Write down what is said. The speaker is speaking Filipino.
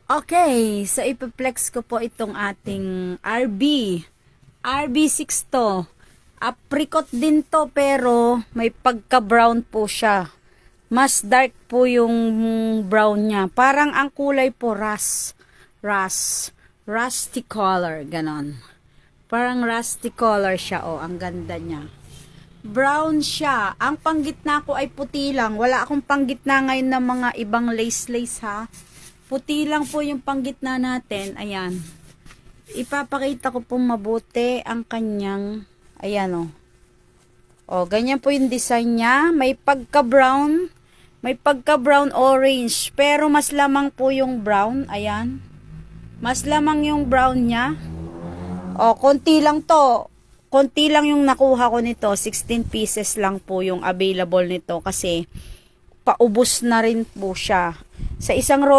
Okay, so ipiplex ko po itong ating RB6 to. Apricot din to pero may pagka-brown po siya. Mas dark po yung brown niya. Parang ang kulay po rusty color, ganon. Parang rusty color siya, oh, ang ganda niya. Brown siya. Ang panggitna ko ay puti lang. Wala akong panggitna ngayon ng mga ibang lace ha. Puti lang po yung panggitna natin. Ayan. Ipapakita ko po mabuti ang kanyang, ayan o. O, ganyan po yung design niya. May pagka-brown. May pagka-brown orange. Pero mas lamang po yung brown. Ayan. Mas lamang yung brown niya. O, konti lang to. Konti lang yung nakuha ko nito. 16 pieces lang po yung available nito. Kasi paubos na rin po siya. Sa isang roll